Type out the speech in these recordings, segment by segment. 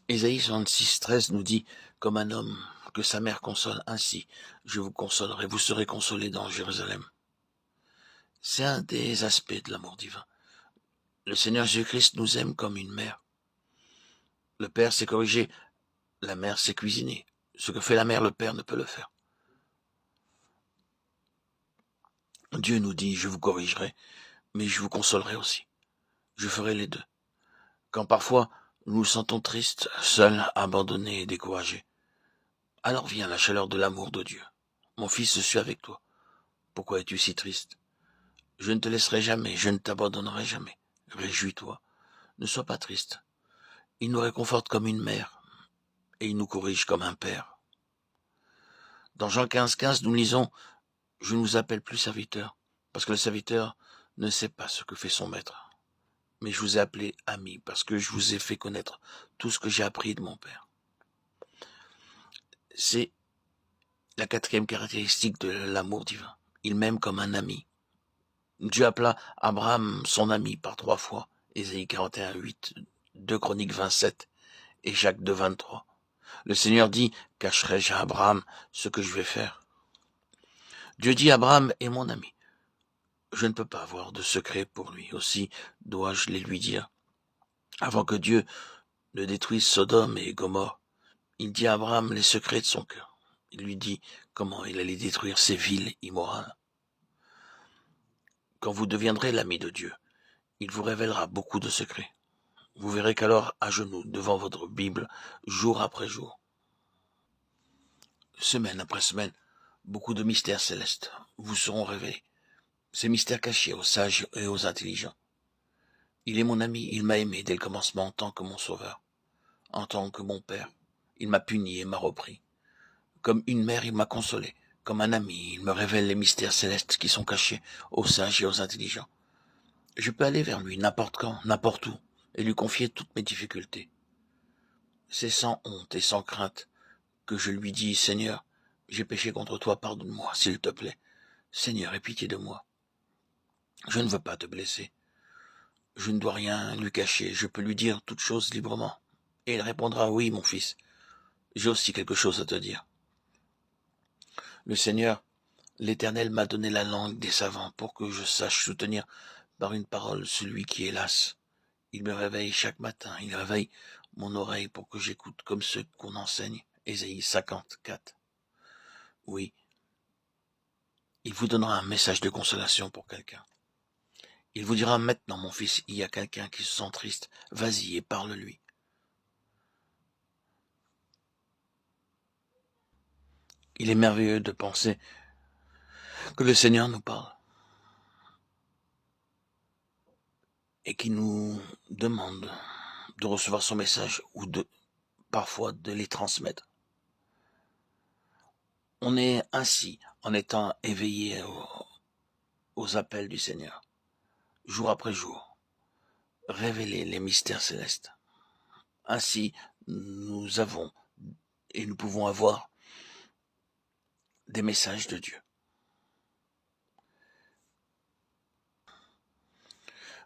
Ésaïe 66, 13 nous dit, comme un homme que sa mère console, ainsi je vous consolerai, vous serez consolés dans Jérusalem. C'est un des aspects de l'amour divin. Le Seigneur Jésus-Christ nous aime comme une mère. Le Père sait corriger, la mère sait cuisiner. Ce que fait la mère, le Père ne peut le faire. Dieu nous dit, je vous corrigerai, mais je vous consolerai aussi. Je ferai les deux. Quand parfois nous nous sentons tristes, seuls, abandonnés et découragés, alors vient la chaleur de l'amour de Dieu. Mon fils, je suis avec toi. Pourquoi es-tu si triste? Je ne te laisserai jamais, je ne t'abandonnerai jamais. Réjouis-toi, ne sois pas triste. Il nous réconforte comme une mère, et il nous corrige comme un père. Dans Jean 15, 15, nous lisons, je ne vous appelle plus serviteur, parce que le serviteur ne sait pas ce que fait son maître. Mais je vous ai appelé ami, parce que je vous ai fait connaître tout ce que j'ai appris de mon Père. C'est la quatrième caractéristique de l'amour divin. Il m'aime comme un ami. Dieu appela Abraham son ami par 3 fois, Ésaïe 41, 8, 2 Chroniques 27 et Jacques 2, 23. Le Seigneur dit, cacherai-je à Abraham ce que je vais faire? Dieu dit, Abraham est mon ami. Je ne peux pas avoir de secret pour lui, aussi dois-je les lui dire. Avant que Dieu ne détruise Sodome et Gomorrhe, il dit à Abraham les secrets de son cœur. Il lui dit comment il allait détruire ces villes immorales. Quand vous deviendrez l'ami de Dieu, il vous révélera beaucoup de secrets. Vous verrez qu'alors, à genoux, devant votre Bible, jour après jour, semaine après semaine, beaucoup de mystères célestes vous seront révélés. Ces mystères cachés aux sages et aux intelligents. Il est mon ami, il m'a aimé dès le commencement en tant que mon sauveur, en tant que mon père. Il m'a puni et m'a repris. Comme une mère, il m'a consolé. Comme un ami, il me révèle les mystères célestes qui sont cachés aux sages et aux intelligents. Je peux aller vers lui n'importe quand, n'importe où, et lui confier toutes mes difficultés. C'est sans honte et sans crainte que je lui dis, Seigneur, j'ai péché contre toi, pardonne-moi, s'il te plaît. Seigneur, aie pitié de moi. Je ne veux pas te blesser. Je ne dois rien lui cacher, je peux lui dire toutes choses librement. Et il répondra, oui, mon fils, j'ai aussi quelque chose à te dire. Le Seigneur, l'Éternel m'a donné la langue des savants pour que je sache soutenir par une parole celui qui est las. Il me réveille chaque matin, il réveille mon oreille pour que j'écoute comme ceux qu'on enseigne. Ésaïe 54. Oui, il vous donnera un message de consolation pour quelqu'un. Il vous dira maintenant, mon fils, il y a quelqu'un qui se sent triste, vas-y et parle-lui. Il est merveilleux de penser que le Seigneur nous parle et qu'il nous demande de recevoir son message ou parfois de les transmettre. On est ainsi en étant éveillé aux appels du Seigneur, jour après jour, révéler les mystères célestes. Ainsi, nous avons et nous pouvons avoir des messages de Dieu.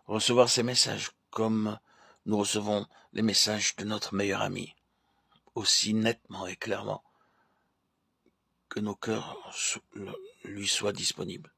Recevoir ces messages comme nous recevons les messages de notre meilleur ami, aussi nettement et clairement que nos cœurs lui soient disponibles.